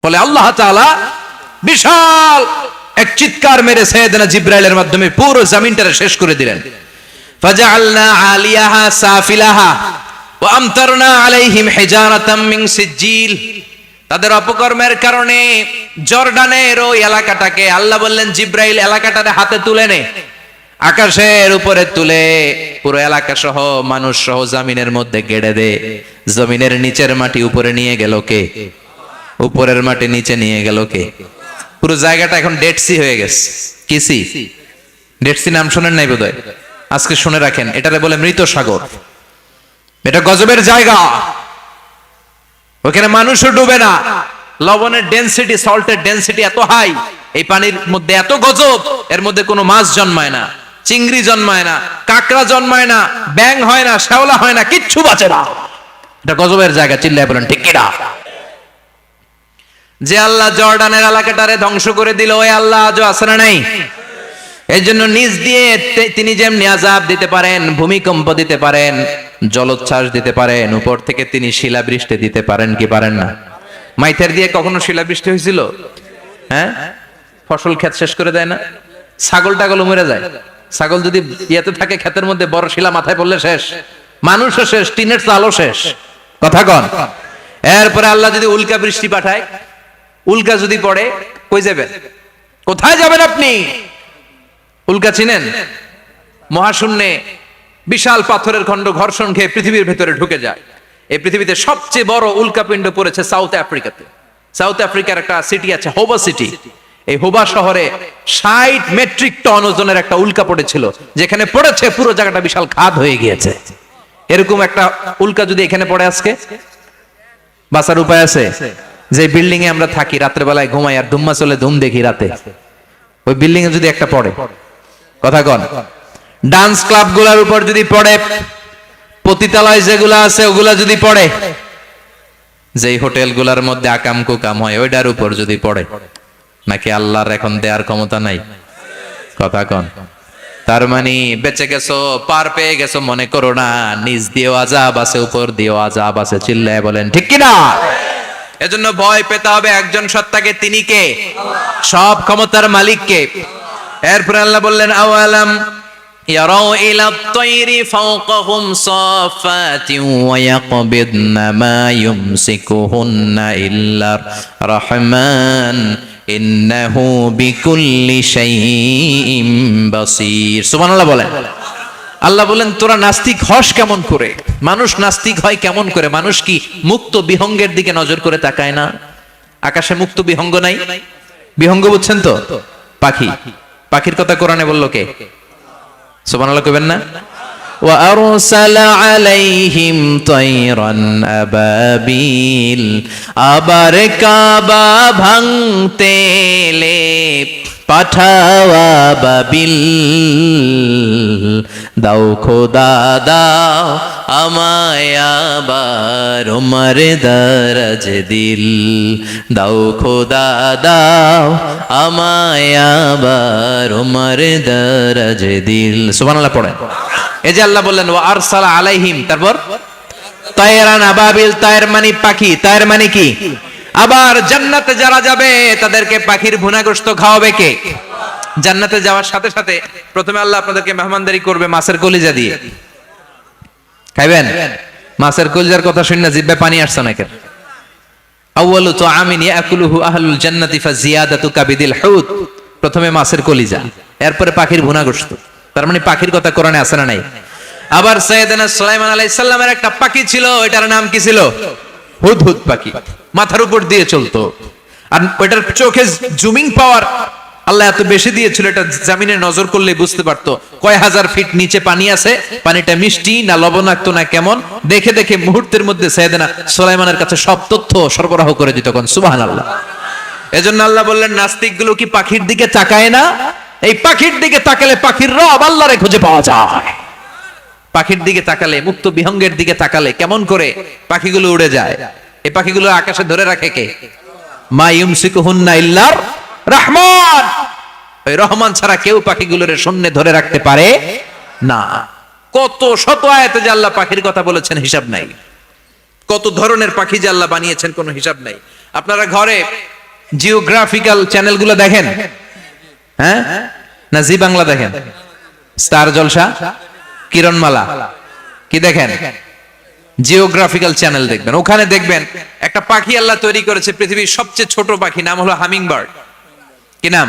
ফলে আল্লাহ তাআলা বিশাল এক চিৎকার মেরে সাইয়েদনা জিবরাইলের মাধ্যমে পুরো জমিনটারে শেষ করে দিলেন। ফাজআলনা আলিয়াহা সাফিলাহা ওয়া আমতারনা আলাইহিম হিজারাতাম মিন সিজিল। তাদের অপকর্মের কারণে জর্ডানের ওই এলাকাটাকে আল্লাহ বললেন, জিবরাইল এলাকাটারে হাতে তুলে নে, আকাশের উপরে তুলে পুরো এলাকা সহ মানুষ সহ জমিনের মধ্যে গেড়ে দে। জমিনের নিচের মাটি উপরে নিয়ে গেল কে? উপরের মাটি নিচে নিয়ে গেল কে? পুরো জায়গাটা এখন ডেড সি হয়ে গেছে। কি সি? ডেড সি নাম শোনেন নাই বোধহয়? আজকে শুনে রাখেন, এটারে বলে মৃত সাগর। এটা গজবের জায়গা, ওখানে মানুষও ডুবে না। লবণের ডেনসিটি, সল্টের ডেনসিটি এত হাই, এই পানির মধ্যে এত গজব, এর মধ্যে কোনো মাছ জন্মায় না, চিংড়ি জন্মায় না, কাঁকড়া জন্মায় না, ব্যাং হয় না, শ্যাওলা হয় না, কিচ্ছু বাঁচে না। এটা গজবের জায়গা। চিল্লায় বলেন ঠিক কিনা? যে আল্লাহ জর্ডানের এলাকাটারে ধ্বংস করে দিল, ওই আল্লাহ আজও আছে না নাই? এই জন্য নিজ দিয়ে তিনি যেমনি আযাব দিতে পারেন, ভূমিকম্প দিতে পারেন, জলোচ্ছ্বাস দিতে পারেন, উপর থেকে তিনি শিলাবৃষ্টি দিতে পারেন কি পারেন না? মাইথার দিয়ে কখনো শিলাবৃষ্টি হয়েছিল? হ্যাঁ, ফসল ক্ষেত শেষ করে দেয় না? ছাগল টাগল মরে যায়। ছাগল যদি ইয়েতে থাকে ক্ষেতের মধ্যে, বড় শিলা মাথায় পড়লে শেষ, মানুষও শেষ, টিনের চালও শেষ। কথা কন। এরপরে আল্লাহ যদি উল্কা বৃষ্টি পাঠায়, উল্কা যদি পড়ে, কই যাবেন? কোথায় যাবেন আপনি? উল্কা চিনেন? মহাশূন্যে বিশাল পাথরের খণ্ড ঘর্ষণ খেয়ে পৃথিবীর ভেতরে ঢুকে যায়। এই পৃথিবীতে সবচেয়ে বড় উল্কাপিণ্ড পড়েছে সাউথ আফ্রিকাতে। সাউথ আফ্রিকার একটা সিটি আছে, হোবা সিটি। এই হোবা শহরে 60 মেট্রিক টন ওজনের একটা উল্কা পড়েছিল, যেখানে পড়েছে পুরো জায়গাটা বিশাল খাদ হয়ে গিয়েছে। এরকম একটা উল্কা যদি এখানে পড়ে, আজকে বাঁচার উপায় আছে? যে বিল্ডিং এ আমরা থাকি, রাত্রে বেলায় ঘুমাই আর ধুম্মা চলে ধুম দেখি রাতে, ওই বিল্ডিং এ যদি একটা পড়ে, কথা কন, ডান্স ক্লাব গুলার উপর যদি পড়ে, পতিতালয় যেগুলা আছে ওগুলা যদি পড়ে, যেই হোটেল গুলার মধ্যে আকাম কুকাম হয় ওইটার উপর যদি পড়ে, নাকি আল্লাহর এখন দেয়ার ক্ষমতা নাই? কথা কন। তার মানে বেঁচে গেছো, পার পেয়ে গেছো মনে করো না, নিজ দিয়েও আযাব আছে, উপর দিয়েও আযাব আছে। চিল্লায় বলেন ঠিক কিনা? এজন্য ভয় পেতে হবে একজন সত্তাকে, তিনি কে? সব ক্ষমতার মালিক কে? এরপর আল্লাহ বললেন, আওয়ালাম ইয়ারাউ ইলা আত-তায়রি ফাওকাহুম সাফাতিন ওয়া ইয়াকবিদনা মা ইউমসিকুহুন্না ইল্লার রাহমান ইন্নাহু বিকুল্লি শাইইন বাসীর। সুবহানাল্লাহ বলেন। আল্লাহ বলেন, তোরা নাস্তিক হস কেমন করে? মানুষ নাস্তিক হয় কেমন করে? মানুষ কি মুক্ত বিহঙ্গের দিকে নজর করে তাকায় না? আকাশে মুক্ত বিহঙ্গ নাই? বিহঙ্গ বুঝছেন তো? পাখি। পাখির কথা কোরআনে বললো কে? সুবহানাল্লাহ কইবেন না? ওয়া আরসালা আলাইহিম তায়রান আবাবিল। আবার কাবা ভাঙতে এলে পাঠাওয়া বাবিল। দাও খোদা দাও আমায় আবার উমর দরজ দিল। দাও খোদা দাও আমায় আবার উমর দরজ দিল। সুবহানাল্লাহ পড়েন। এই যে আল্লাহ বললেন ওয়া আরসালা আলাইহিম, তারপর তায়রান আবাবিল। তায়ের মানে পাখি, তায়ের মানে কি? আবার জান্নাতে যারা যাবে তাদেরকে পাখির ভুনা গোশত খাওয়াবে কে? জান্নাতে যাওয়ার সাথে সাথে প্রথমে আল্লাহ আপনাদেরকে মেহমানদারি করবে মাছের কলিজা দিয়ে। খাইবেন? মাছের কলিজার কথা শুনে জিহ্বায় পানি আসছে নাকি? আউয়ালু তুআমিন ইয়াকুলুহু আহলুল জান্নাতি ফাজিয়াদাতু কাবিদিল হুত। প্রথমে মাছের কলিজা, এরপরে পাখির ভুনা গোশত। তার মানে পাখির কথা কোরআনে আছে না নাই? আবার সাইয়েদনা সুলাইমান আলাইহিস সালামের একটা পাখি ছিল, এটার নাম কি ছিল? হুদহুদ পাখি। মাথার উপর দিয়ে চলতো, আর ওইটার চোখে জুমিং পাওয়ার আল্লাহ এত বেশি দিয়েছিল, এটা জমিনে নজর করলে বুঝতে পারতো কয় হাজার ফিট নিচে পানি আছে, পানিটা মিষ্টি না লবণাক্ত না কেমন, দেখে দেখে মুহূর্তের মধ্যে সাইয়েদনা সুলাইমানের কাছে সব তথ্য সরবরাহ করে দিত। কোন সুবহানাল্লাহ। এজন্য আল্লাহ বললেন, নাস্তিক গুলো কি পাখির দিকে তাকায় না? এই পাখির দিকে তাকালে পাখির রব আল্লাহরে খুঁজে পাওয়া যায়। পাখির দিকে তাকালে, মুক্ত বিহঙ্গের দিকে তাকালে কেমন করে পাখিগুলো উড়ে যায়। এই পাখিগুলো আকাশে ধরে রাখে কে? মা ইউমসিকুহুন্না ইল্লার রহমান। ওই রহমান ছাড়া কেউ পাখিগুলোর শূন্যে ধরে রাখতে পারে না। কত শত আয়াতে যে আল্লাহ পাখির কথা বলেছেন হিসাব নাই। কত ধরনের পাখি যে আল্লাহ বানিয়েছেন কোনো হিসাব নাই। আপনারা ঘরে জিওগ্রাফিক্যাল চ্যানেলগুলো দেখেন? হ্যাঁ, না জি বাংলা দেখেন? স্টার জলসা, কিরণমালা, কি দেখেন? জিওগ্রাফিক্যাল চ্যানেল দেখবেন। ওখানে দেখবেন একটা পাখি আল্লাহ তৈরি করেছে, পৃথিবীর সবচেয়ে ছোট পাখি, নাম হলো হামিং বার্ড। কি নাম?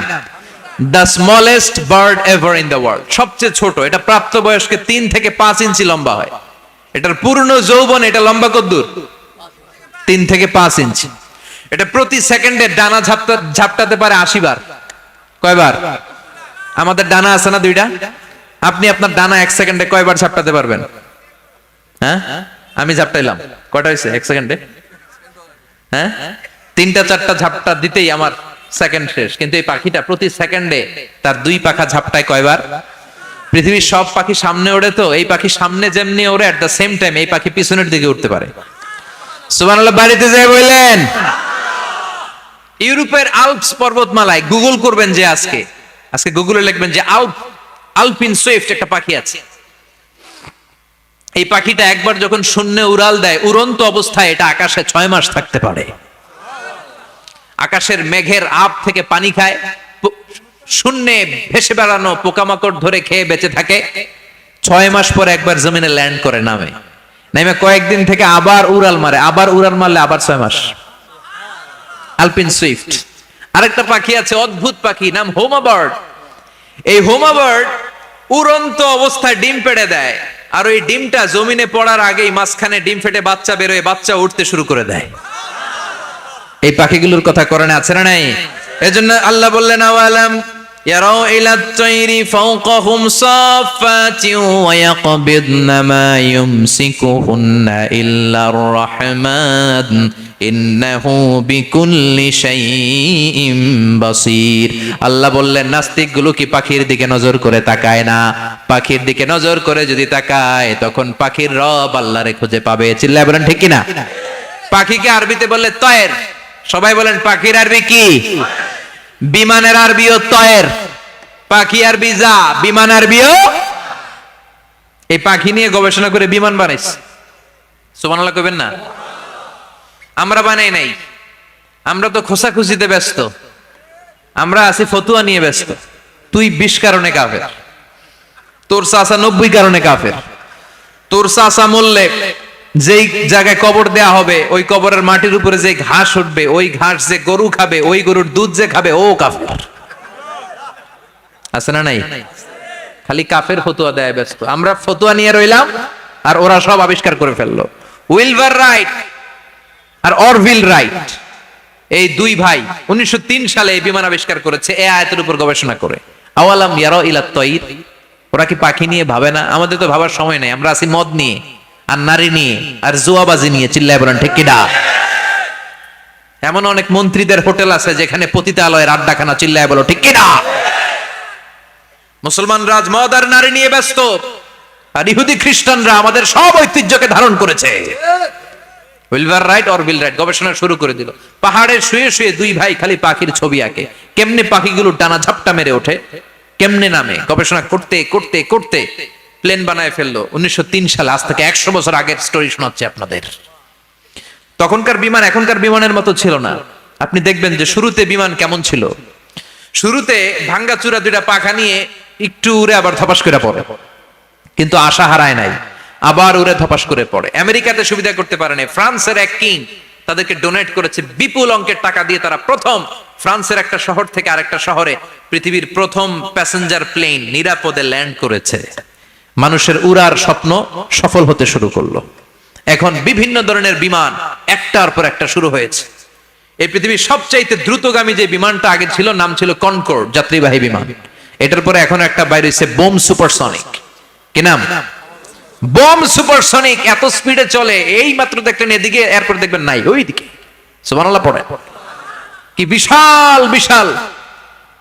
The smallest bird ever in the world. সবচেয়ে ছোট, এটা প্রাপ্তবয়স্কে 3 থেকে 5 ইঞ্চি লম্বা হয়। এটার পূর্ণ যৌবন, এটা লম্বা কতদূর? 3 থেকে 5 ইঞ্চি। এটা প্রতি সেকেন্ডে ডানা ঝাপটাতে পারে 80 বার। কয়বার? আমাদের ডানা আছে না 2টা? আপনি আপনার ডানা 1 সেকেন্ডে কয়বার ঝাপটাতে পারবেন? হ্যাঁ, আমি ঝাপটাইলাম, কয়টা হয়েছে 1 সেকেন্ডে? হ্যাঁ, 3টা 4টা ঝাপটা দিতেই আমার সেকেন্ড শেষ। কিন্তু এই পাখিটা প্রতি সেকেন্ডে তার 2 পাখা ঝাপটায় কয়বার? পৃথিবীর সব পাখি সামনে ওড়ে, তো এই পাখি সামনে যেমনি ওড়ে, এট দ্য সেম টাইম এই পাখি পিছনের দিকে উঠতে পারে। সুবহানাল্লাহ, বাড়িতে যাই বললেন। ইউরোপের আল্পস পর্বতমালায় গুগল করবেন যে আজকে গুগলে লিখবেন যে আলপিন সুইফট একটা পাখি আছে। এই পাখিটা একবার যখন শূন্যে উড়াল দেয়, উড়ন্ত অবস্থায় এটা আকাশে 6 মাস থাকতে পারে। আকাশের মেঘের আপ থেকে পানি খায়, শূন্যে ভেসে বেড়ানো পোকামাকড় ধরে খেয়ে বেঁচে থাকে। 6 মাস পর একবার জমিনে ল্যান্ড করে, নামে কয়েকদিন থেকে আবার উড়াল মারে, আবার উড়াল মারলে আবার 6 মাস। আলপিন সুইফট। আরেকটা পাখি আছে, অদ্ভুত পাখি, নাম হোমা বার্ড। এই হোমা বার্ড উড়ন্ত অবস্থায় ডিম পেড়ে দেয়, আর ওই ডিমটা জমিনে পড়ার আগেই মাঝখানে ডিম ফেটে বাচ্চা বেরোয়, বাচ্চা উঠতে শুরু করে দেয়। এই পাখিগুলোর কথা কোরআনে আছে না নাই? এজন্য আল্লাহ বললেন, আওয়ালাম ইয়ারাউ ইলাত তাইরি ফাওকাহুম সাফাতিন ওয়া ইয়াকবিদনা মা ইউমসিকুহুন্না ইল্লার রাহমান ইন্নাহু বিকুল্লি শাইইন বাসীর। আল্লাহ বললেন, নাস্তিকগুলো কি পাখির দিকে নজর করে তাকায় না? পাখির দিকে নজর করে যদি তাকায়, তখন পাখির রব আল্লাহরে খুঁজে পাবে। চিল্লায় বলেন ঠিক কিনা? পাখিকে আরবিতে বলে তয়ের। সবাই বলেন, পাখির আরবি কি? বিমানের আরবিও তয়ের। পাখি আরবি যা, বিমান আরবিও। এই পাখি নিয়ে গবেষণা করে বিমান বানাইছে। সুবহানাল্লাহ কইবেন না? আমরা বানাই নাই, আমরা তো খোঁচাখুচিতে ব্যস্ত, আমরা আছি ফতুয়া নিয়ে ব্যস্ত। তুই 20 কারণে কাফের, তোর চাচা 90 কারণে কাফের। তোর চাচা মরলে যেই জায়গায় কবর দেয়া হবে, ওই কবরের মাটির উপরে যে ঘাস উঠবে, ওই ঘাস যে গরু খাবে, ওই গরুর দুধ যে খাবে, ও কাফের। আছে না নাই? খালি কাফের ফতুয়া দেয় ব্যস্ত। আমরা ফতুয়া নিয়ে রইলাম, আর ওরা সব আবিষ্কার করে ফেললো। উইলবার রাইট আর অরভিল রাইট, এই 2 ভাই 1903 সালে এই বিমান আবিষ্কার করেছে, এই আয়াতের উপর গবেষণা করে। আওয়ালাম ইয়ারাউ ইলাত তাইর, ওরা কি পাখি নিয়ে ভাবে না? আমাদের তো ভাবার সময় নাই, আমরা আছি মদ নিয়ে আর নারী নিয়ে আর জুয়াবাজি নিয়ে। চিল্লায় বলেন ঠিক কিনা? এমন অনেক মন্ত্রীদের হোটেল আছে যেখানে পতিতালয়ের আড্ডাখানা। চিল্লায় বলো ঠিক কিনা? মুসলমান রাজ মদ আর নারী নিয়ে ব্যস্ত, আর ইহুদি খ্রিস্টানরা আমাদের সব ঐতিহ্যকে ধারণ করেছে। উইলবার রাইট অরভিল রাইট গবেষণা শুরু করে দিল। পাহাড়ে শুয়ে শুয়ে 2 ভাই খালি পাখির ছবি আঁকে, কেমনে পাখিগুলো ডানা ঝাপটা মেরে ওঠে, কেমনে নামে। গবেষণা করতে করতে করতে প্লেন বানায় ফেললো 1903 সালে। আজ থেকে 100 বছর আগের স্টোরি শোনাচ্ছে আপনাদের। তখনকার বিমান এখনকার বিমানের মতো ছিল না। আপনি দেখবেন যে শুরুতে বিমান কেমন ছিল। শুরুতে ভাঙ্গাচুরা 2টা পাখা নিয়ে একটু উড়ে আবার ধপাস করে পড়ে, কিন্তু আশা হারায় নাই, আবার উড়ে ধপাস করে পড়ে। আমেরিকাতে সুবিধা করতে পারে না। ফ্রান্সের এক কিং তাদেরকে ডোনেট করেছে বিপুল অঙ্কের টাকা দিয়ে। তারা প্রথম ফ্রান্সের একটা শহর থেকে আরেকটা শহরে পৃথিবীর প্রথম প্যাসেঞ্জার প্লেন নিরাপদে ল্যান্ড করেছে। মানুষের উড়ার স্বপ্ন সফল হতে শুরু করলো। এখন বিভিন্ন ধরনের বিমান একটার পর একটা শুরু হয়েছে। এই পৃথিবীর সবচাইতে দ্রুতগামী যে বিমানটা আগে ছিল, নাম ছিল কনকর্ড, যাত্রীবাহী বিমান। এটার পরে এখন একটা বাইরে হচ্ছে বোম সুপারসনিক। কি নাম? Bomb supersonic. এত স্পিডে চলে, এই মাত্র দেখলেন এদিকে, এরপর দেখবেন নাই ওইদিকে। সুবহানাল্লাহ পড়ে। কি বিশাল বিশাল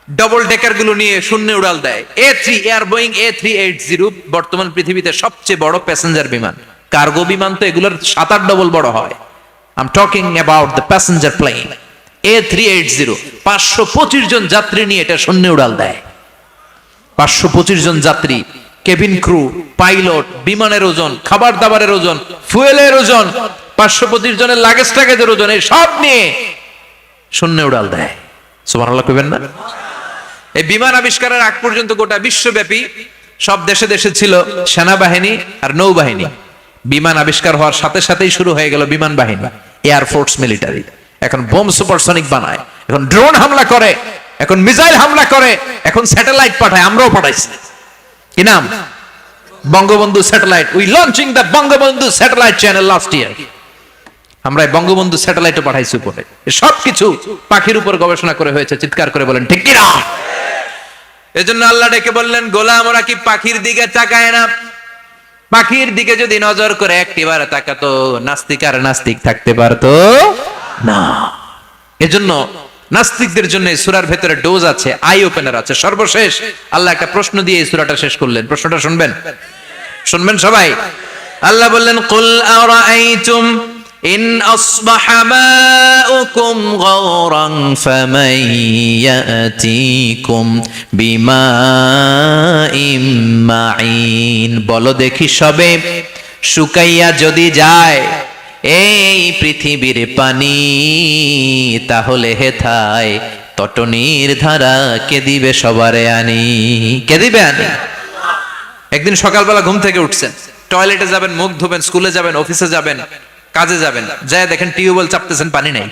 ডবল ডেকার গুলো নিয়ে শূন্যে উড়াল দেয়। A3 এয়ার বোয়িং A380 বর্তমান পৃথিবীতে সবচেয়ে বড় প্যাসেঞ্জার বিমান। কার্গো বিমান তো এগুলোর 7-8 ডবল বড় হয়। I'm talking about the passenger plane A380। 525 জন যাত্রী নিয়ে এটা শূন্যে উড়াল দেয়। 525 জন যাত্রী, কেবিন ক্রু, পাইলট, বিমানের ওজন, খাবার দাবারের ওজন, ফুয়েলের ওজন, 525 জনের লাগেজ টাগেজের ওজন, এই সব নিয়ে শূন্য উড়াল দেয়। সুবহানাল্লাহ কইবেন না? এই বিমান আবিষ্কারের আগ পর্যন্ত গোটা বিশ্বব্যাপী সব দেশে দেশে ছিল সেনাবাহিনী আর নৌবাহিনী। বিমান আবিষ্কার হওয়ার সাথে সাথেই শুরু হয়ে গেল বিমান বাহিনী, এয়ারফোর্স, মিলিটারি। এখন বোম সুপারসনিক বানায়, এখন ড্রোন হামলা করে, এখন মিসাইল হামলা করে, এখন স্যাটেলাইট পাঠায়। আমরাও পাঠাইছি। কি নাম? Bangabandhu satellite. We launching the Bangabandhu satellite channel last year. আমরা বঙ্গবন্ধু স্যাটেলাইটও পাঠাইছি উপরে। সবকিছু পাখির উপর গবেষণা করে হয়েছে। চিৎকার করে বলেন ঠিক কিনা? এজন্য আল্লাহ ডেকে বললেন, গোলাম ওরা কি পাখির দিকে তাকায় না? পাখির দিকে যদি নজর করে একটিবার তাকাতো, নাস্তিক আর নাস্তিক থাকতে পারতো না। এজন্য নাস্তিকদের জন্য এই সূরার ভেতরে ডোজ আছে, আই ওপেনার আছে। সর্বশেষ আল্লাহ একটা প্রশ্ন দিয়ে এই সূরাটা শেষ করলেন। প্রশ্নটা শুনবেন? শুনবেন সবাই? আল্লাহ বললেন, কুল আরাআইতুম ইন আসবাহা মাউকুম গাওরান ফামান ইয়াতিকুম বিমাইম মাইন। বলো দেখি সবে, শুকাইয়া যদি যায় এই পৃথিবীর পানি, তাহলে হেথায় তটনির ধারা কে দিবে সবারে আনি? কে দিবে আনি? একদিন সকালবেলা ঘুম থেকে উঠছেন, টয়লেটে যাবেন, মুখ ধোবেন, স্কুলে যাবেন, অফিসে যাবেন, কাজে যাবেন, যায় দেখেন টিউবওয়েল চাপতেছেন, পানি নাই।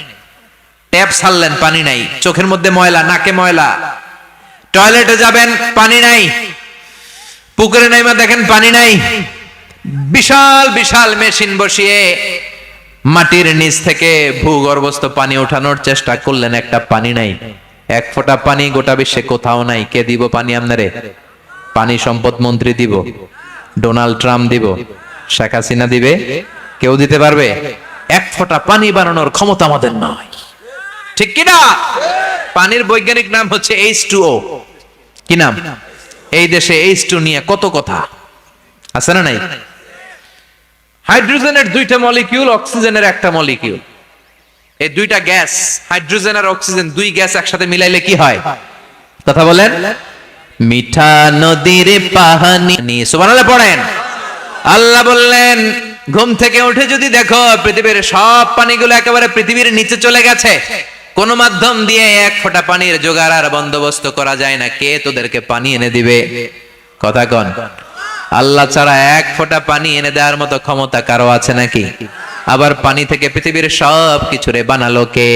ট্যাপ ছাড়লেন, পানি নাই। চোখের মধ্যে ময়লা, নাকে ময়লা। টয়লেটে যাবেন, পানি নাই। পুকুরে নাইমা দেখেন পানি নাই। বিশাল বিশাল মেশিন বসিয়ে মাটির নিচ থেকে ভূগর্ভস্থ পানি ওঠানোর চেষ্টা করলেন, একটা পানি নাই। এক ফোঁটা পানি গোটা বিশ্বে কোথাও নাই। কে দিব পানি আপনারে? পানি সম্পদ মন্ত্রী দিব, ডোনাল্ড ট্রাম্প দিব, শেখ হাসিনা দিবে? কেউ দিতে পারবে? এক ফোঁটা পানি বানানোর ক্ষমতা আমাদের নয়। ঠিক কিনা? পানির বৈজ্ঞানিক নাম হচ্ছে H2O। কি নাম? এই দেশে H2 নিয়ে কত কথা আছে না নাই? হাইড্রোজেনের দুইটা মলিকিউল, অক্সিজেনের একটা মলিকিউল। এই দুইটা গ্যাস, হাইড্রোজেন আর অক্সিজেন, দুই গ্যাস একসাথে মিলাইলে কি হয়? কথা বলেন। মিঠা নদীর পানি। সুবহানাল্লাহ পড়েন। আল্লাহ বললেন, ঘুম থেকে উঠে যদি দেখো পৃথিবীর সব পানিগুলো একেবারে পৃথিবীর নিচে চলে গেছে, কোন মাধ্যম দিয়ে এক ফোঁটা পানির জোগাড় আর বন্দোবস্ত করা যায় না, কে তোদেরকে পানি এনে দিবে? কথা কন। আল্লাহ ছাড়া এক ফোঁটা পানি এনে দেওয়ার মতো ক্ষমতা কারো আছে নাকি? আবার পানি থেকে পৃথিবীর সব কিছুরে বানালো কে?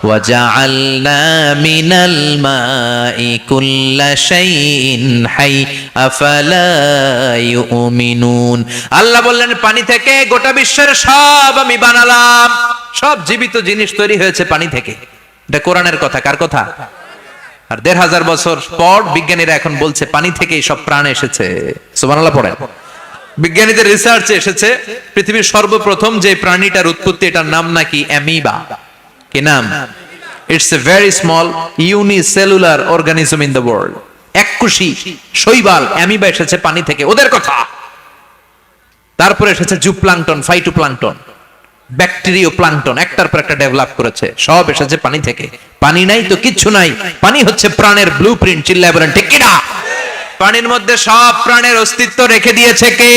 ওয়াজআলনা মিনাল মাই কুল্লা শাইইন হাই আফালা ইউমিনুন। আল্লাহ বললেন, পানি থেকে গোটা বিশ্বের সব আমি বানালাম। সব জীবিত জিনিস তৈরি হয়েছে পানি থেকে। এটা কোরআনের কথা। কার কথা? আর ১৫০০ বছর পর বিজ্ঞানীরা এখন বলছে পানি থেকেই সব প্রাণ এসেছে। সুবহানাল্লাহ পড়েন। বিজ্ঞানীদের রিসার্চে এসেছে পৃথিবীর সর্বপ্রথম যে প্রাণীটার উৎপত্তি, এটার নাম নাকি অ্যামিবা। কি নাম? It's a very small unicellular organism in the world. এককোষী শৈবাল অ্যামিবা এসেছে পানি থেকে, ওদের কথা। তারপরে এসেছে জুপ্লাঙ্কটন, ফাইটোপ্লাঙ্কটন, ব্যাকটেরিয়া প্লাঙ্কটন, একটার পর একটা ডেভেলপ করেছে। সব এসেছে পানি থেকে। পানি নাই তো কিচ্ছু নাই। পানি হচ্ছে প্রাণের ব্লুপ্রিন্ট। চিল্লায় বলেন ঠিক কিনা? পানির মধ্যে সব প্রাণের অস্তিত্ব রেখে দিয়েছে কে?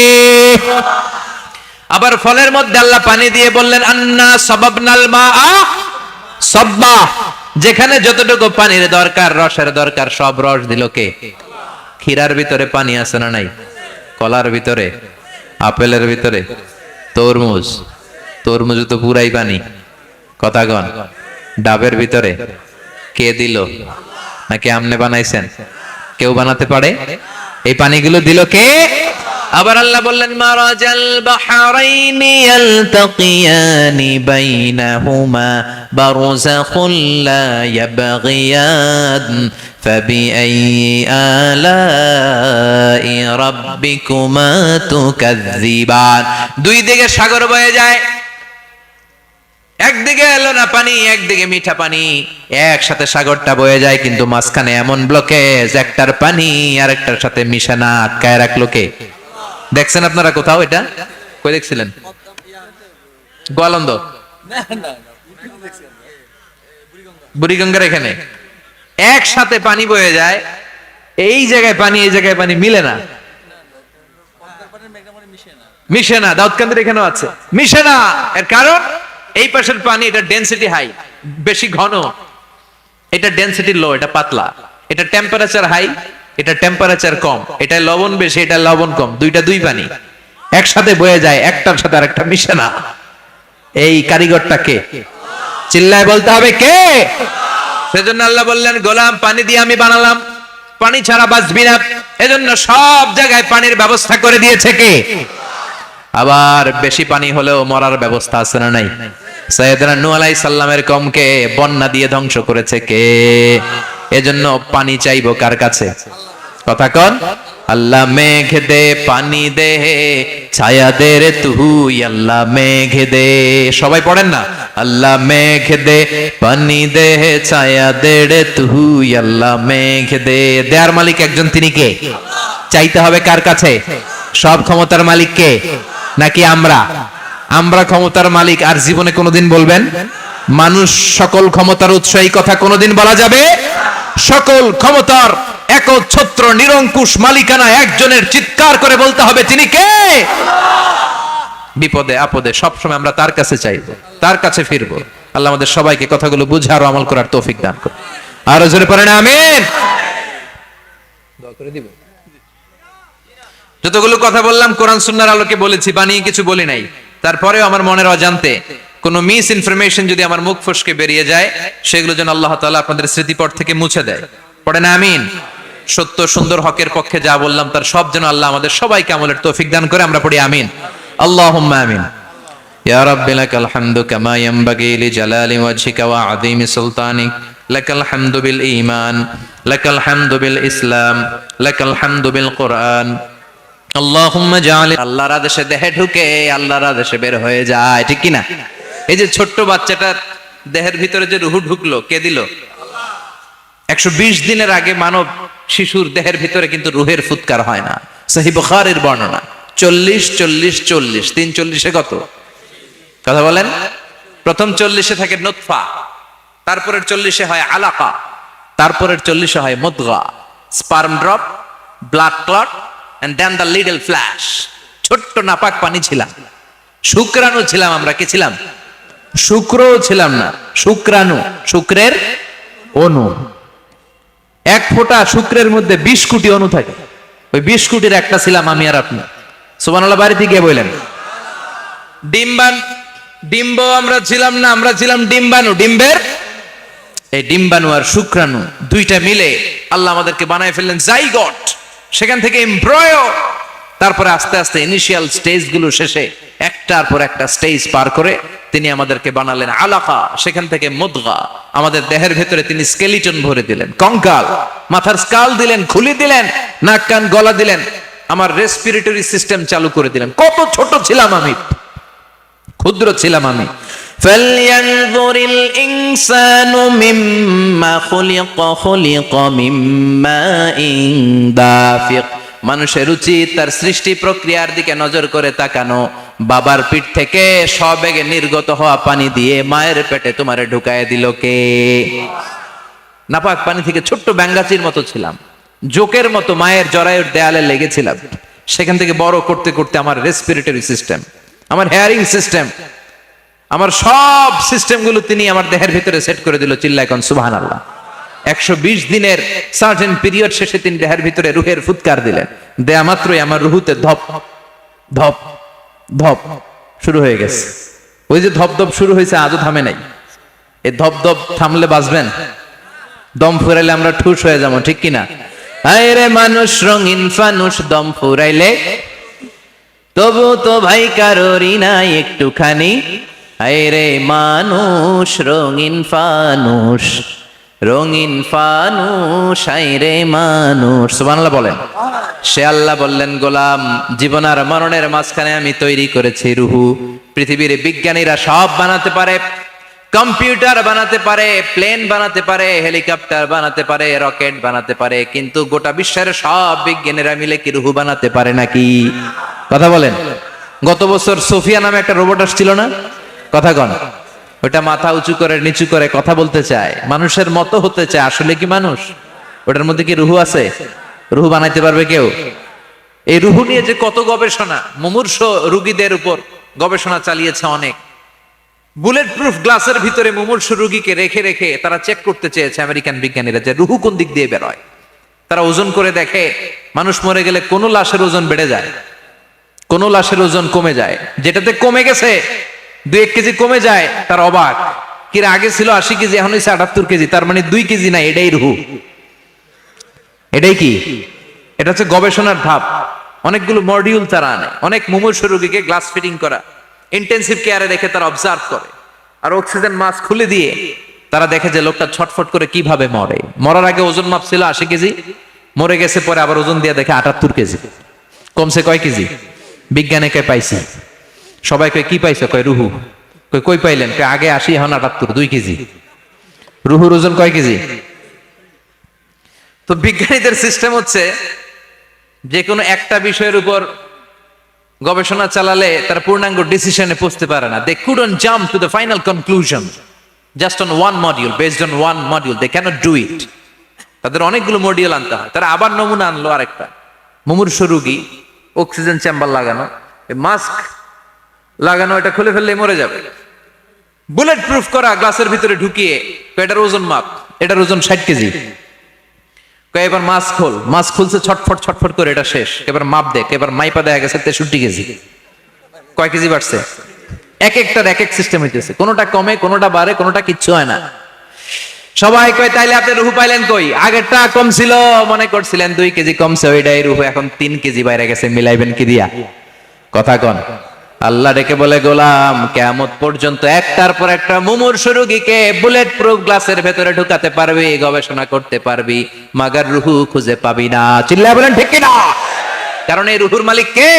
আবার ফলের মধ্যে আল্লাহ পানি দিয়ে বললেন, আন্না সাবাবনাল মাআ সাব্বা। যেখানে যতটুকু পানির দরকার, রসের দরকার, সব রস দিল কে? ক্ষীরার ভিতরে পানি আছে না নাই? কলার ভিতরে, আপেলের ভিতরে, তরমুজ, তরমুজ তো পুরাই পানি। কথা কন। ডাবের ভিতরে কে দিল? নাকি আমনে বানাইছেন? কেউ বানাতে পারে? এই পানিগুলো দিল কে? আবার আল্লাহ বললেন, মারাজাল বাহরাইনি ইয়ালতাকিয়ানি বাইনাহুমা বারযাখুল লা ইয়াবগিয়ান ফাবিআইয়ি আলাই রাব্বিকুমা তুকাযযিবান। দুই দিকে সাগর বয়ে যায়, একদিকে এলো না পানি, একদিকে মিঠা পানি, একসাথে সাগরটা বয়ে যায়, কিন্তু মাঝখানে এমন ব্লকেজ, একটার পানি আরেকটার সাথে মিশে না, আটকায় রাখলো কে? দেখছেন আপনারা কোথাও এটা? কই দেখছিলেন? গোয়ালন্দ, বুড়িগঙ্গার এখানে একসাথে পানি বয়ে যায়। এই জায়গায় পানি, এই জায়গায় পানি মিলে না, মিশে না। দাউদকান্দির এখানেও আছে, মিশে না। এর কারণ এই পাশের পানি এটা ডেনসিটি হাই, বেশি ঘন, এটা ডেনসিটি লো, এটা পাতলা, এটা টেম্পারেচার হাই, এটা টেম্পারেচার কম, এটা লবণ বেশি, এটা লবণ কম, দুইটা দুই পানি একসাথে বয়ে যায়, একটার সাথে আরেকটা মিশে না। এই কারিগরটা কে? চিল্লায় বলতে হবে কে? সেজন্য আল্লাহ বললেন, গোলাম পানি দিয়ে আমি বানালাম, পানি ছাড়া বাঁচবি না, এজন্য সব জায়গায় পানির ব্যবস্থা করে দিয়েছে কে? আবার বেশি পানি হলেও মরার ব্যবস্থা আছে না নাই? সাইয়েদনা নূহ আলাইহিস সালামের কওমকে বন্যা দিয়ে ধ্বংস করেছে কে? এজন্য পানি চাইবো কার কাছে? কথা কন। আল্লাহ মেঘ দে পানি দে ছায়া দে রে তুই, আল্লাহ মেঘ দে। সবাই পড়েন না, আল্লাহ মেঘ দে পানি দে ছায়া দে রে তুই, আল্লাহ মেঘ দে। দেয়ার মালিক একজন, তিনি কে? চাইতে হবে কার কাছে? সব ক্ষমতার মালিক কে? নাকি আমরা? আমরা ক্ষমতার মালিক আর জীবনে কোনোদিন বলবেন? মানুষ সকল ক্ষমতার উৎস, এই কথা কোনোদিন বলা যাবে? সকল ক্ষমতার একচ্ছত্র নিরঙ্কুশ মালিকানা একজনের, চিৎকার করে বলতে হবে তিনি কে? বিপদে আপদে সবসময় আমরা তার কাছে চাইবো, তার কাছে ফিরবো। আল্লাহ আমাদের সবাইকে কথাগুলো বুঝার ও আমল করার তৌফিক দান করুন। আরো জোরে পড়েন আমিন। দোয়া করে দিব। যতগুলো কথা বললাম কোরআন সুন্নাহর আলোকে বলেছি, বানিয়ে কিছু বলি নাই। তারপরেও আমার মনের অজান্তে কোনো মিস ইনফরমেশন যদি আমার মুখ ফসকে বেরিয়ে যায়, সেগুলো যেন আল্লাহ তাআলা আপনাদের স্মৃতিপট থেকে মুছে দেয়। পড়েন আমিন। সত্য সুন্দর হকের পক্ষে যা বললাম তার সব যেন আল্লাহ আমাদের সবাইকে আমলের তৌফিক দান করে। আমরা পড়ি আমিন। আল্লাহুম্মা আমিন। ইয়া রাব্বি লাকাল হামদু কামা ইয়ানবাগি লিজালালি ওয়াজহিকা ওয়া আযীমি সুলতানিক, লাকাল হামদু বিল ঈমান, লাকাল হামদু বিল ইসলাম, লাকাল হামদু বিল কুরআন। আল্লাহুম্মা জাআল, আল্লাহর আদেশে দেহে ঢুকে আল্লাহর আদেশে বের হয়ে যায়, ঠিক কি না? এই যে ছোট্ট বাচ্চাটার দেহের ভিতরে যে রূহ ঢুকলো, কে দিল? 120 দিনের আগে মানব শিশুর দেহের ভিতরে কিন্তু রূহের ফুৎকার হয় না। সহিহ বুখারীর বর্ণনা 40 40 40, 340 কত? কথা বলেন। প্রথম 40 থাকে নুতফা, তারপরের 40 হয় আলাকা, তারপরের 40 হয় মুদগা, sperm drop, blood clot and then the little flesh. ছোট্ট নাপাক পানি ছিলাম, শুক্রাণু ছিলাম আমরা। কি ছিলাম? শুক্রও ছিলাম না, শুক্রাণু, শুক্রের অণু। এক ফোঁটা শুক্রের মধ্যে 20 কোটি অণু থাকে, ওই 20 কোটির একটা ছিলাম আমি আর আপনি। সুবহানাল্লাহ বাড়িতে গিয়ে বললেন। ডিম্ব আমরা ছিলাম না, আমরা ছিলাম ডিম্বাণু, ডিম্বের। এই ডিম্বাণু আর শুক্রাণু দুইটা মিলে আল্লাহ আমাদেরকে বানায় ফেললেন জাইগট, সেখান থেকে এমব্রয়ো, তারপরে আস্তে আস্তে ইনিশিয়াল স্টেজগুলো শেষে একটার পর একটা স্টেজ পার করে তিনি আমাদেরকে বানালেন আলাকা, সেখান থেকে মুদগা। আমাদের দেহের ভেতরে তিনি স্কেলিটন ভরে দিলেন, কঙ্কাল, মাথার স্কাল দিলেন, খুলি দিলেন, নাক কান গলা দিলেন, আমার রেসপিরেটরি সিস্টেম চালু করে দিলেন। কত ছোট ছিলাম আমি, ক্ষুদ্র ছিলাম আমি। ফালয়ানযুরিল ইনসানু মিম্মা খুলিকা, খুলিকা মিম্মা দাফিক। মানুষের উচিত তার সৃষ্টি প্রক্রিয়ার দিকে নজর করে তাকানো। বাবার পিঠ থেকে সবেগে নির্গত হওয়া পানি দিয়ে মায়ের পেটে তোমারে ঢুকায় দিল কে? নাপাক পানি থেকে ছোট্ট ব্যাঙ্গাচির মতো ছিলাম, জোকের মতো মায়ের জরায়ুর দেয়ালে লেগেছিলাম। সেখান থেকে বড় করতে করতে আমার রেসপিরেটরি সিস্টেম, আমার হেয়ারিং সিস্টেম, আমার সব সিস্টেমগুলো তিনি আমার দেহের ভিতরে সেট করে দিল। চিল্লায় কোন সুবহানাল্লাহ। 120 দিনের সার্টেন পিরিয়ড শেষে তিনি দেহের ভিতরে রুহের ফুৎকার দিলেন। দেয়া মাত্রই আমার রুহুতে ধপ ধপ ধপ শুরু হয়ে গেছে। ওই যে ধপ ধপ শুরু হয়েছে, আজও থামে নাই। এই ধপ ধপ থামলে বাঁচবেন? দম ফুরাইলে আমরা ঠুস হয়ে যাবো, ঠিক কিনা? হায় রে মানুষ রঙিন ফানুষ, দম ফুরাইলে তবু তো ভাই কারোরই নাই একটুখানি। হায় রে মানুষ রঙিন ফানুষ, রঙিন ফানুষ, হায় রে মানুষ। সুবহানাল্লাহ বলেন। সে আল্লাহ বললেন, গোলাম, জীবন আর মরণের মাঝখানে আমি তৈরি করেছি রুহু। পৃথিবীর বিজ্ঞানীরা সব বানাতে পারে, কম্পিউটার বানাতে পারে, প্লেন বানাতে পারে, হেলিকপ্টার বানাতে পারে, রকেট বানাতে পারে, কিন্তু গোটা বিশ্বের সব বিজ্ঞানীরা মিলে কি রুহু বানাতে পারে নাকি? কথা বলেন। গত বছর সোফিয়া নামে একটা রোবট আসছিল না? কথা কন। ওটা মাথা উঁচু করে নিচু করে কথা বলতে চায়, মানুষের মতো হতে চায়। আসলে কি মানুষ? ওটার মধ্যে কি রুহু আছে? রুহু বানাইতে পারবে কেউ? এই রুহু নিয়ে যে কত গবেষণা, মুমূর্ষ রোগীদের উপর গবেষণা চালিয়েছে অনেক। বুলেট প্রুফ গ্লাসের ভিতরে মুমূর্ষু রোগীকে রেখে রেখে তারা চেক করতে চেয়েছে আমেরিকান বিজ্ঞানীরা যে রুহু কোন দিক দিয়ে বেরোয়। তারা ওজন করে দেখে মানুষ মরে গেলে কোন লাশের ওজন বেড়ে যায়, কোন লাশের ওজন কমে যায়। যেটাতে কমে গেছে 2-1 কেজি কমে যায়, তার অবাক, কিরা আগে ছিল 80 কেজি এখন হয়েছে 78 কেজি, তার মানে 2 কেজি না, এটাই রুহু। এটাই কি? এটা হচ্ছে গবেষণার ধাপ। অনেকগুলো মডিউল তারা আনে, অনেক মুমূর্ষু রোগীকে গ্লাস ফিটিং করা, ইন্টেনসিভ কেয়ারে রেখে তারা অবজার্ভ করে, আর অক্সিজেন মাস্ক খুলে দিয়ে তারা দেখে যে লোকটা ছটফট করে কিভাবে মরে। মরার আগে ওজন মাপ ছিল 80 কেজি, মরে গেছে পরে আবার ওজন দিয়ে দেখে 78 কেজি, কমছে কয় কেজি? বিজ্ঞানে কয় পাইছি, সবাই কয় কি পাইছো? কয় রুহু। কই পাইলেন? কয় আগে 80 এখন 78, 2 কেজি। রুহুর ওজন কয় কেজি? তো বিজ্ঞানীদের সিস্টেম হচ্ছে যে কোনো একটা বিষয়ের উপর গবেষণা চালালে তারা পূর্ণাঙ্গ ডিসিশনে পৌঁছতে পারে না। They couldn't jump to the final conclusion just on one module, based on one module, they can't do it. তাদের অনেকগুলো মডিউল আনতে হয়। তারা আবার নমুনা আনলো আরেকটা, মুমূর্ষু রোগী, অক্সিজেন চেম্বার লাগানো, মাস্ক লাগানো, এটা খুলে ফেললে মরে যাবে। বুলেট প্রুফ করা গ্লাসের ভিতরে ঢুকিয়ে এটার ওজন মাপ, এটার ওজন 60 কেজি। এবার মাস্ক খোল, মাস্ক খুলছে ছটফট ছটফট করে, এটা শেষ। এবার মাপ দেখ, এবার মাইপা দেখা গেছে 63 কেজি। কয় কেজি বাড়ছে? এক একটার এক এক সিস্টেম হইতেছে, কোনোটা কমে, কোনোটা বাড়ে, কোনোটা কিচ্ছু হয় না। সবাই কয় তাইলে আপনি রুহু পাইলেন কই? আগেরটা কম ছিল, মনে করছিলেন 2 কেজি কমছে, ওইটাই রুহু, এখন 3 কেজি বাইরে গেছে, মিলাইবেন কি দিয়া? কথা কন। আল্লাহ ডেকে বলে, গোলাম কিয়ামত পর্যন্ত একটার পর একটা মুমূর্ষু রোগীকে বুলেট প্রুফ গ্লাসের ভেতরে ঢুকাতে পারবি, গবেষণা করতে পারবি, মাগার রুহু খুঁজে পাবি না। চিল্লায় বলেন ঠিক কিনা? কারণ এই রুহুর মালিক কে?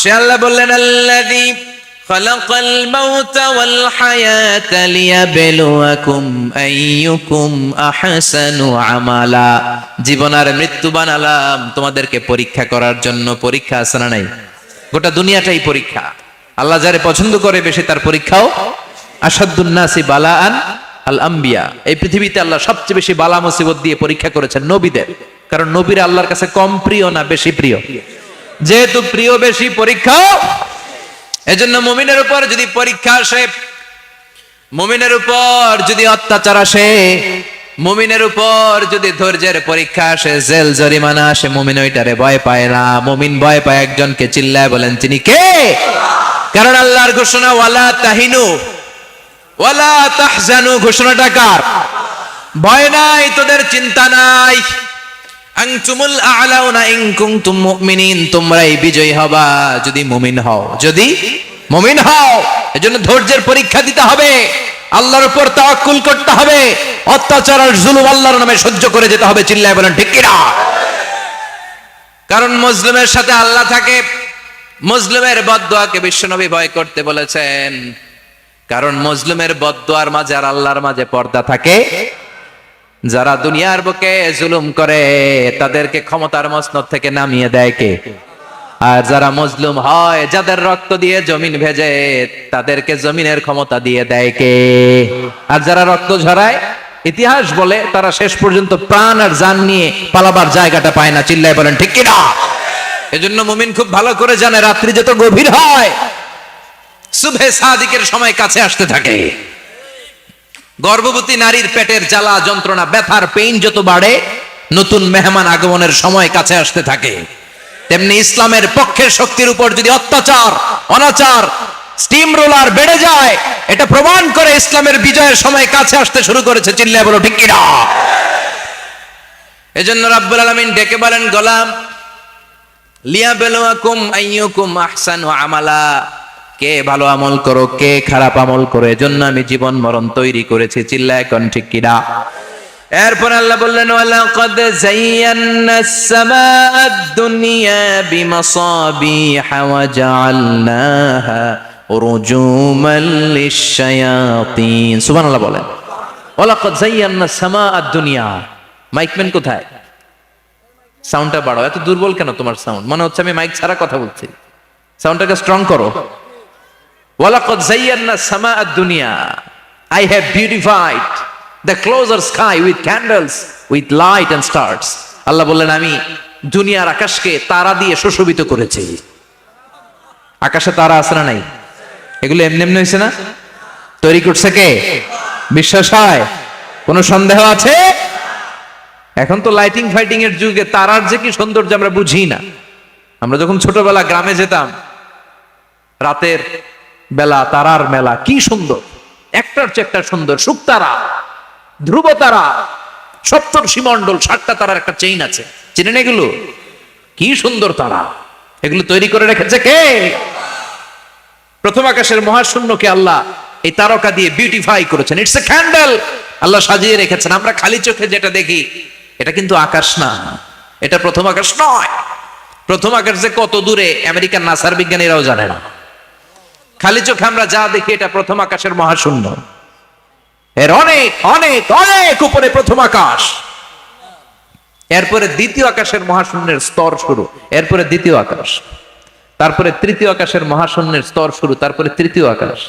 সে আল্লাহ বললেন, আল্লাযী খালাকাল মাউতা ওয়াল হায়াতা লিয়াবলুয়াকুম আইয়ুকুম আহসানু আমালা। জীবন আর মৃত্যু বানালাম তোমাদেরকে পরীক্ষা করার জন্য। পরীক্ষা আছে না নাই? গোটা দুনিয়াটাই পরীক্ষা। আল্লাহ যারে পছন্দ করে বেশি তার পরীক্ষাও। আসাদুন নাসি বালাআন আল আম্বিয়া। এই পৃথিবীতে আল্লাহ সবচেয়ে বেশি বালা মুসিবত দিয়ে পরীক্ষা করেছেন নবীদের। কারণ নবীরা আল্লাহর কাছে কম প্রিয় না বেশি প্রিয়? যেহেতু প্রিয় বেশি, পরীক্ষাও। এজন্য মুমিনের উপর যদি পরীক্ষা আসে, মুমিনের উপর যদি অত্যাচার আসে, মুমিনের উপর যদি ধৈর্যের পরীক্ষা আসে, জেল জরিমানা আসে, মুমিন ওইটারে ভয় পায় না। মুমিন ভয় পায় একজনকে, চিল্লায় বলেন তিনি কে? কারণ আল্লাহর ঘোষণা, ওয়ালা তাহিনু ওয়ালা তাহজানু। ঘোষণাটা কার? ভয় নাই, তোদের চিন্তা নাই। আনতুমুল আ'লাউনা ইন কুনতুম মুমিনিন। তোমরাই বিজয়ী হবা যদি মুমিন হও, যদি মুমিন হও। এজন্য ধৈর্যের পরীক্ষা দিতে হবে, আল্লাহর উপর তাওয়াক্কুল করতে হবে, অত্যাচার আর জুলুম আল্লাহর নামে সহ্য করে যেতে হবে। চিল্লায় বলেন ঠিক কিনা? কারণ মুসলিমের সাথে আল্লাহ থাকে। মুসলিমের বদদুয়াকে বিশ্বনবী ভয় করতে বলেছেন, কারণ মুসলিমের বদদুয়ার মাঝে আর আল্লাহর মাঝে পর্দা থাকে। যারা দুনিয়ার বুকে জুলুম করে তাদেরকে ক্ষমতার মসনদ থেকে নামিয়ে দেয় কে? আর যারা মজলুম হয়, যাদের রক্ত দিয়ে জমিন ভেজে, তাদেরকে জমিনের ক্ষমতা দিয়ে দেয় কে? আর যারা রক্ত ঝরায়, ইতিহাস বলে তারা শেষ পর্যন্ত প্রাণ আর জান নিয়ে পালাবার জায়গাটা পায় না। চিল্লায় বলেন ঠিক কিনা? এজন্য মুমিন খুব ভালো করে জানে, রাত্রি যত গভীর হয়, সুবহে সাদিকের সময় কাছে আসতে থাকে। গর্ভবতী নারীর পেটের জ্বালা যন্ত্রণা, ব্যথার পেইন যত বাড়ে, নতুন মেহমান আগমনের সময় কাছে আসতে থাকে। তেমনি ইসলামের পক্ষের শক্তির উপর যদি অত্যাচার, অনাচার, স্টিম রোলার বেড়ে যায়, এটা প্রমাণ করে ইসলামের বিজয়ের সময় কাছে আসতে শুরু করেছে। চিল্লায় বলো ঠিক কিনা? এজন্য রাব্বুল আলামিন ডেকে বলেন, গোলাম লিয়াবলুয়াকুম আইয়ুকুম আহসানু আমালা। কে ভালো আমল করো, কে খারাপ আমল করো, এজন্য আমি জীবন মরণ তৈরি করেছি। চিল্লায় কোন ঠিক কিনা? এরপর আল্লাহ বললেন, ওয়ালাকাদ যায়্যানাস সামাআদ দুনিয়া বিমাসাবিহা ওয়া জাআলনাহা রুজুমান লিশ-শায়াতিন। সুবহানাল্লাহ বলেন। ওয়ালাকাদ যায়্যানাস সামাআদ দুনিয়া। মাইকম্যান কোথায়? সাউন্ডটা বাড়াও। এত দুর্বল কেন তোমার সাউন্ড? মনে হচ্ছে আমি মাইক ছাড়া কথা বলছি। সাউন্ডটাকে স্ট্রং করো। ওয়ালাকাদ যায়্যানাস সামাআদ দুনিয়া। I have beautified the closer sky with candles, with light and stars. আল্লাহ বললেন, আমি দুনিয়ার আকাশকে তারা দিয়ে সুশোভিত করেছি। আকাশে তারা আছে না নাই? এগুলো এমনি এমনি হয়েছে না? তৈরি করছে কে? বিশ্বাস হয়? কোনো সন্দেহ আছে? এখন তো লাইটিং ফাইটিং এর যুগে তারার যে কি সৌন্দর্য আমরা বুঝি না। আমরা যখন ছোটবেলা গ্রামে যেতাম, রাতের বেলা তারার মেলা, কি সুন্দর, একটার চেয়ে একটা সুন্দর। শুকতারা, ধ্রুব তারা, সপ্তর্ষিমণ্ডল, 7টা তারার একটা চেইন আছে, চিনেন এগুলো? কি সুন্দর তারা! এগুলো তৈরি করে রেখেছে কে? প্রথম আকাশের মহাশূন্যকে আল্লাহ এই তারকা দিয়ে বিউটিফাই করেছেন। ইটস এ ক্যান্ডেল, আল্লাহ সাজিয়ে রেখেছেন। আমরা খালি চোখে যেটা দেখি এটা কিন্তু আকাশ না, এটা প্রথম আকাশ নয়। প্রথম আকাশ যে কত দূরে আমেরিকার নাসার বিজ্ঞানীরাও জানে না। খালি চোখে আমরা যা দেখি এটা প্রথম আকাশের মহাশূন্য। এর অনেক অনেক অনেক উপরে প্রথম আকাশ, এরপরে দ্বিতীয় আকাশের মহাশূন্যের স্তর শুরু, এরপরে দ্বিতীয় আকাশ, তারপরে তৃতীয় আকাশের মহাশূন্যের স্তর শুরু, তারপরে তৃতীয় আকাশ।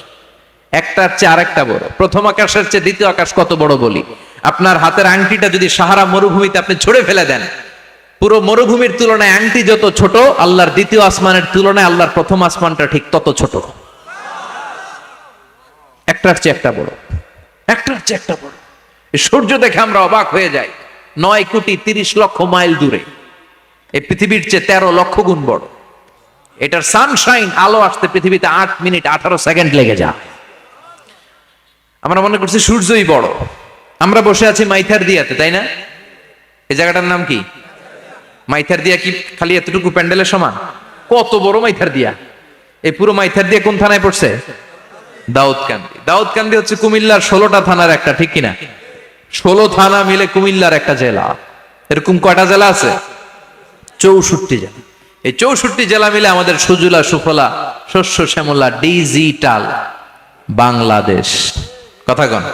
একটার চেয়ে আরেকটা বড়। প্রথম আকাশের চেয়ে দ্বিতীয় আকাশ কত বড় বলি, আপনার হাতের আংটিটা যদি সাহারা মরুভূমিতে আপনি ছুঁড়ে ফেলে দেন, পুরো মরুভূমির তুলনায় আংটি যত ছোট, আল্লাহর দ্বিতীয় আসমানের তুলনায় আল্লাহর প্রথম আসমানটা ঠিক তত ছোট। একটার চেয়ে একটা বড়, একটার চেয়ে একটা বড়। সূর্য দেখে আমরা অবাক হয়ে যাই। 9,30,00,000 মাইল দূরে, এই পৃথিবীর চেয়ে 13 লক্ষ গুণ বড়। এটার সানশাইন, আলো আসতে পৃথিবীতে 8 মিনিট 18 সেকেন্ড লেগে যায়। আমরা মনে করছি সূর্যই বড়। আমরা বসে আছি মাইথার দিয়াতে, তাই না? এই জায়গাটার নাম কি? মাইথার দিয়া। কি খালি এতটুকু প্যান্ডেলের সমান? কত বড় মাইথার দিয়া! এই পুরো মাইথার দিয়া কোন থানায় পড়ছে? দাউদকান্দি। দাউদকান্দি হচ্ছে কুমিল্লার 16টা থানার একটা, ঠিক কিনা? 16 থানা মিলে কুমিল্লার একটা জেলা। এরকম কয়টা জেলা আছে? 64 জেলা। এই 64 জেলা মিলে আমাদের সুজলা সুফলা শস্য শ্যামলা ডিজিটাল বাংলাদেশ। কথা কন।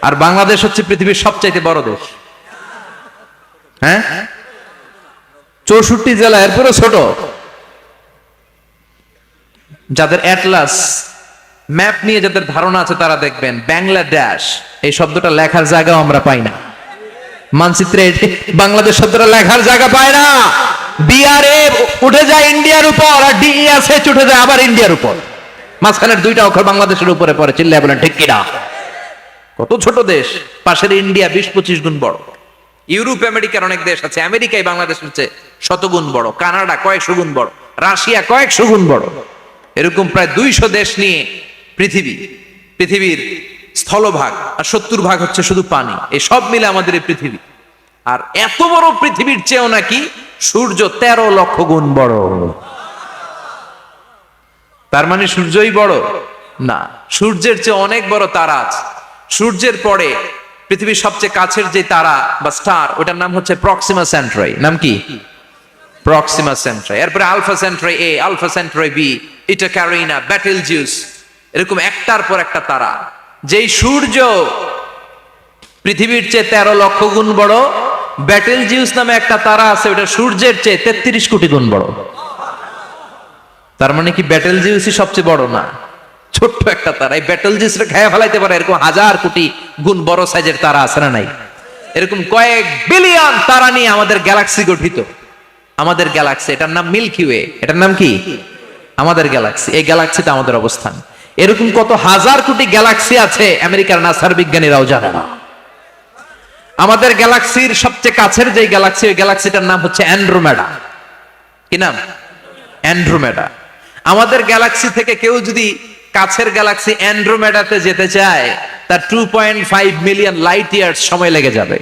আর বাংলাদেশ হচ্ছে পৃথিবীর সবচাইতে বড় দেশ। হ্যাঁ, 64 জেলা, এরপরে ছোট। যাদের অ্যাটলাস ম্যাপ নিয়ে যাদের ধারণা আছে তারা দেখবেন বাংলাদেশ এই শব্দটা লেখার জায়গাও আমরা পাই না। মানচিত্রে বাংলাদেশ শব্দটা লেখার জায়গা পায় না। বিআরএ উঠে যায় ইন্ডিয়ার উপর, আর ডিএসএইচ উঠে যায় আবার ইন্ডিয়ার উপর। মাঝখানের 2টা অক্ষর বাংলাদেশের উপরে পড়ে। চিল্লায় বলেন ঠিক কিনা? কত ছোট দেশ। পাশের ইন্ডিয়া 20-25 গুণ বড়। ইউরোপ আমেরিকার অনেক দেশ আছে, আমেরিকায় বাংলাদেশের চেয়ে 100 গুণ বড়। কানাডা কয়েকশো গুণ বড়, রাশিয়া কয়েকশো গুণ বড়। এরকম প্রায় 200 দেশ নিয়ে পৃথিবীর স্থলভাগ, আর 70% হচ্ছে শুধু পানি। এই সব মিলে আমাদের এই পৃথিবী। আর এত বড় পৃথিবীর চেয়েও নাকি সূর্য 13 লক্ষ গুণ বড়। তার মানে সূর্যই বড় না, সূর্যের চেয়ে অনেক বড় তারা আছে। সূর্যের পরে পৃথিবীর সবচেয়ে কাছের যে তারা বা স্টার, ওটার নাম হচ্ছে প্রক্সিমা সেন্ট্রাই। নাম কি? প্রক্সিমা সেন্ট্রাই। এরপরে আলফা সেন্ট্রাই এ, আলফা সেন্ট্রাই বি, ইটা ক্যারিনা, ব্যাটেলজিউস, এরকম একটার পর একটা তারা। যেই সূর্য পৃথিবীর চেয়ে 13 লক্ষ গুণ বড়, ব্যাটেলজিউস নামে একটা তারা আছে, ওটা সূর্যের চেয়ে 33 কোটি গুণ বড়। তার মানে কি ব্যাটেলজিউসই সবচেয়ে বড় না, ছোট্ট একটা তারা। এই ব্যাটেলজিউসটা খেয়ে ফেলাইতে পারে এরকম 1000 কোটি গুণ বড় সাইজের তারা আছে না নাই? এরকম কয়েক বিলিয়ন তারা নিয়ে আমাদের গ্যালাক্সি গঠিত। আমাদের গ্যালাক্সি, এটার নাম মিল্কি ওয়ে। এটার নাম কি? আমাদের গ্যালাক্সি। এই গ্যালাক্সিতে আমাদের অবস্থান। এরকম কত হাজার কোটি গ্যালাক্সি আছে আমেরিকার নাসার বিজ্ঞানীরাও জানে না। আমাদের গ্যালাক্সির সবচেয়ে কাছের যে গ্যালাক্সি, ওই গ্যালাক্সিটার নাম হচ্ছে অ্যান্ড্রোমেডা। কি নাম? অ্যান্ড্রোমেডা। আমাদের গ্যালাক্সি থেকে কেউ যদি কাছের গ্যালাক্সি অ্যান্ড্রোমেডাতে যেতে চায়, তার 2.5 মিলিয়ন লাইট ইয়ার্স সময় লেগে যাবে।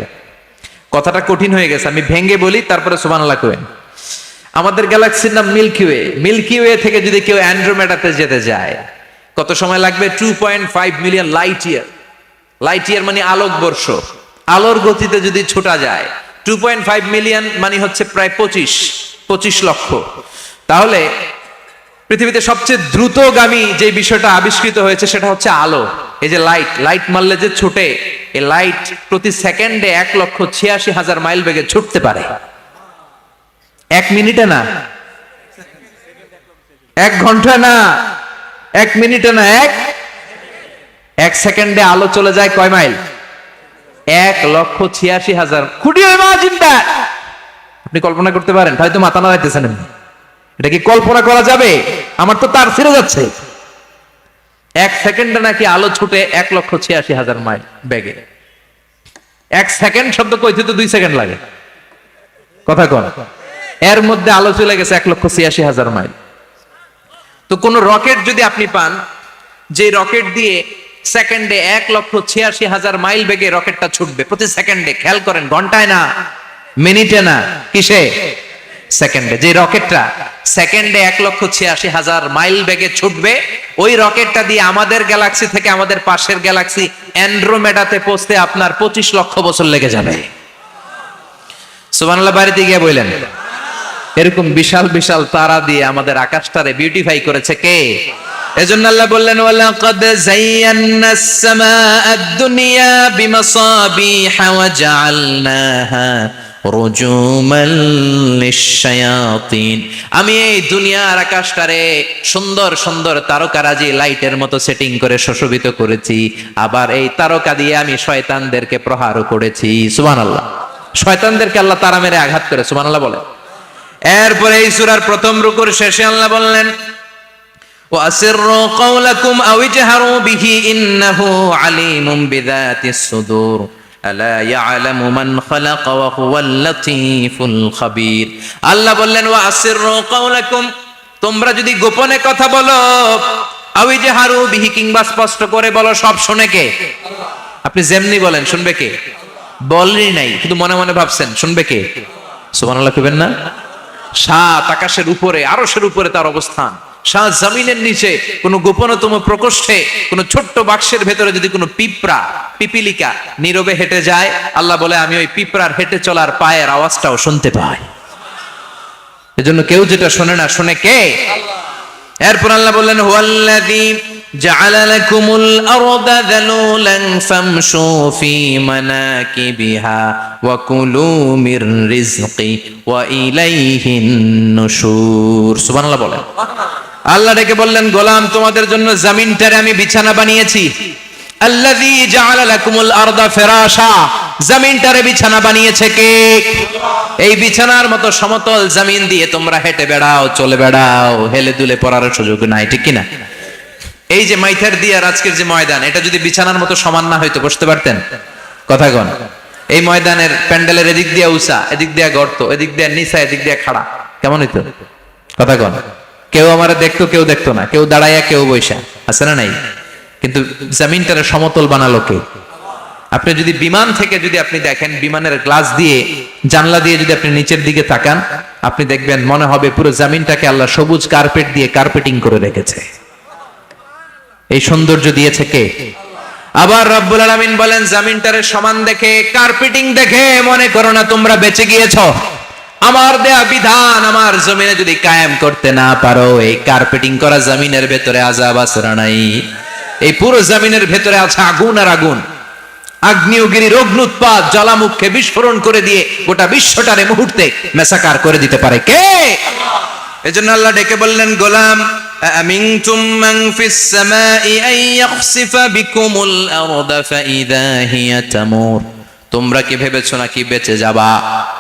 কথাটা কঠিন হয়ে গেছে, আমি ভেঙ্গে বলি, তারপরে সুবহানাল্লাহ কইবেন। আমাদের গ্যালাক্সির নাম মিল্কি ওয়ে। মিল্কি ওয়ে থেকে যদি কেউ অ্যান্ড্রোমেডাতে যেতে যায়, কত সময় লাগবে? 2.5 million light year. Light year মানে আলোকবর্ষ। আলোর গতিতে যদি ছোটা যায়, 2.5 মিলিয়ন মানে হচ্ছে প্রায় 25 লক্ষ। তাহলে পৃথিবীতে সবচেয়ে দ্রুতগামী যে বিষয়টা আবিষ্কৃত হয়েছে সেটা হচ্ছে আলো। এই যে লাইট মারলে যে ছোটে, এই লাইট প্রতি সেকেন্ডে 1,86,000 মাইল বেগে ছুটতে পারে। 1 মিনিটে না, 1 ঘন্টা না, 1 মিনিটে না, 1 সেকেন্ডে আলো চলে যায় কয় mile? 1,86,000। Could you imagine that? আপনি কল্পনা করতে পারেন? হয়তো মাথা নাড়াইতেছেন। এটা কি কল্পনা করা যাবে? আমার তো তার ছিঁড়ে যাচ্ছে। এক সেকেন্ডে নাকি আলো ছুটে 1,86,000 মাইল বেগে। এক সেকেন্ড শব্দ কইতে তো 2 সেকেন্ড লাগে, কথা কোন? এর মধ্যে আলো চলে গেছে 1,86,000 মাইল। তো কোন রকেট যদি আপনি পান, যে রকেট দিয়ে সেকেন্ডে 1,86,000 মাইল বেগে রকেটটা ছুটবে প্রতি সেকেন্ডে, খেয়াল করেন, ঘন্টায় না, মিনিটে না, কিসে? সেকেন্ডে। যে রকেটটা সেকেন্ডে 1,86,000 মাইল বেগে ছুটবে, ওই রকেটটা দিয়ে আমাদের গ্যালাক্সি থেকে আমাদের পাশের গ্যালাক্সি অ্যান্ড্রোমেডাতে পৌঁছতে আপনার 25 লক্ষ বছর লেগে যাবে। সুবহানাল্লাহ বাড়িতে গিয়ে বললেন। এরকম বিশাল বিশাল তারা দিয়ে আমাদের আকাশটারে বিউটিফাই করেছে কে? এজন্য আল্লাহ বললেন, ওয়ালাকাদ যায়্যানাস সামাআদ দুনিয়া বিমাসাবিহা ওয়া জাআলনাহা রুজুমান লিশ-শায়াতিন। আমি এই দুনিয়ার আকাশটারে সুন্দর সুন্দর তারকারাজি লাইটের মতো সেটিং করে সুশোভিত করেছি, আবার এই তারকা দিয়ে আমি শয়তানদেরকে প্রহারও করেছি। সুবহানাল্লাহ। শয়তানদেরকে আল্লাহ তারা মেরে আঘাত করে। সুবহানাল্লাহ বলে। এরপরে এই সূরার প্রথম রুকুর শেষে আল্লাহ বললেন, ওয়াসিররু কাওলাকুম আও ইজহারু বিহি ইন্নাহু আলিমুম বিযাতিস সুদূর আলা ইয়ালামু মান খালাকা ওয়া হুয়াল লাতীফুল খাবীর। আল্লাহ বললেন, ওয়াসিররু কাওলাকুম, তোমরা যদি গোপনে কথা বলো, আও ইজহারু বিহি, কিংবা স্পষ্ট করে বলো, সব শুনে কে? আপনি যেমনি বলেন শুনবে কে? বলেনই নাই, কিন্তু মনে মনে ভাবছেন, শুনবে কে? সুবহানাল্লাহ কইবেন না? সাত আকাশের উপরে, আরশের উপরে তার অবস্থান, সাত জমিনের নিচে কোন গোপনতম প্রকোষ্ঠে, কোন ছোট্ট বাক্সের ভেতরে যদি কোনো পিঁপড়া, পিপিলিকা নীরবে হেঁটে যায়, আল্লাহ বলে আমি ওই পিঁপড়ার হেঁটে চলার পায়ের আওয়াজটাও শুনতে পাই। এজন্য কেউ যেটা শোনে না, শুনে কে? এরপর আল্লাহ বললেন, হুয়াল্লাযী জাআলা লাকুমুল আরদা যালুলান ফামশু ফি মানাকিবিহা ওয়া কুলু মির রিজকি ওয়া ইলাইহিন নুশুর। সুবহানাল্লাহ বলেন। আল্লাহ ডেকে বললেন, গোলাম, তোমাদের জন্য জমিনটারে আমি বিছানা বানিয়েছি। আল্লাযী জাআলা লাকুমুল আরদা ফিরাশা, জমিনটারে বিছানা বানিয়েছে কে? এই বিছানার মতো সমতল জমিন দিয়ে তোমরা হেঁটে বেড়াও, চলে বেড়াও, হেলে দুলে পড়ার সুযোগ নাই, ঠিক কিনা? এই যে মাইথার দিয়ে আজকের যে ময়দান, এটা যদি বিছানার মতো সমান না হইতো, বসতে পারতেন? কথা কন। এই ময়দানের প্যান্ডেলের এদিক দিয়ে উঁচা, এদিক দিয়ে গর্ত, এদিক দিয়ে নিচা, এদিক দিয়ে খাড়া, কেমন হইতো? কথা কন। কেউ আমার দেখতো, কেউ দেখতো না, কেউ দাঁড়াইয়া, কেউ বৈশা, আছে না নাই? কিন্তু জমিনটারে সমতল বানালো কে? আপনি যদি বিমান থেকে যদি আপনি দেখেন, বিমানের গ্লাস দিয়ে, জানলা দিয়ে যদি আপনি নিচের দিকে তাকান, আপনি দেখবেন মনে হবে পুরো জমিনটাকে আল্লাহ সবুজ কার্পেট দিয়ে কার্পেটিং করে রেখেছে। এই সৌন্দর্য দিয়েছে কে? আবার রব্বুল আলামিন বলেন, জমিনটারে সমান দেখে, কার্পেটিং দেখে মনে করো না তোমরা বেঁচে গিয়েছো। আমার দেয়া বিধান আমার জমিনে যদি কায়েম করতে না পারো, এই কার্পেটিং করা জমিনের ভেতরে আযাব আছে না নাই? এই পুরো জমিনের ভেতরে আছে আগুন আর আগুন। আগ্নেয়গিরির অগ্নুৎপাত জ্বালামুখে বিস্ফোরণ করে দিয়ে গোটা বিশ্বটারে মুহূর্তে মেসাকার করে দিতে পারে কে? এজন্য আল্লাহ ডেকে বললেন, গোলাম, আমিনতুম মান ফিস সামাই আন ইয়াখসিফা বিকুমুল আরদা ফাইদা হিয়া তামুর। তোমরা কি ভেবেছো নাকি বেঁচে যাবা?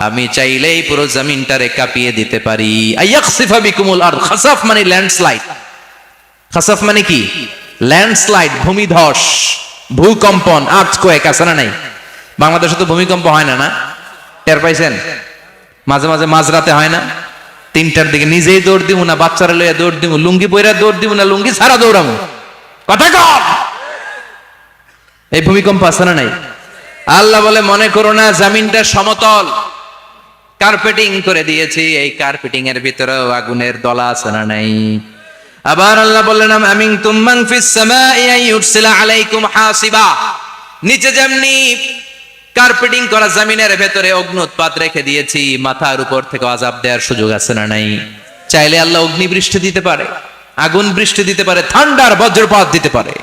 আমি চাইলেই পুরো জমিনটারে কাঁপিয়ে দিতে পারি। আয়াখসিফা বিকুমুল আরদ, খাসাফ মানে ল্যান্ডস্লাইড। খাসাফ মানে কি? ল্যান্ডস্লাইড, ভূমিধস, ভূকম্পন, আর্থকোয়েক, আছে না নাই? বাংলাদেশে তো ভূমিকম্প হয় না, না? টের পাইছেন? মাঝে মাঝে মাঝরাতে হয় না? 3টার দিকে নিজেই দৌড় দিব না বাচ্চারা লইয়া দৌড় দিব, লুঙ্গি পইরা দৌড় দিব না লুঙ্গি ছাড়া দৌড়াবো, কথা কম। এই ভূমিকম্প আছে না নাই? আল্লাহ বলে, মনে করো না জমিনটা সমতল, কার্পেটিং করে দিয়েছি, এই কার্পেটিং এর ভিতরেও আগুনের দলা আছে না নাই? আবার আল্লাহ বললেন, আমিনতুম মান ফিস সামাই আন ইউরসিলা আলাইকুম হাসিবা। নিচে যেমনি কার্পেটিং করা জমিনের ভেতরে অগ্নুৎপাত রেখে দিয়েছি, মাথার উপর থেকে আযাব দেওয়ার সুযোগ আছে না নাই? চাইলে আল্লাহ অগ্নি বৃষ্টি দিতে পারে, আগুন বৃষ্টি দিতে পারে, ঠান্ডার বজ্রপাত দিতে পারে।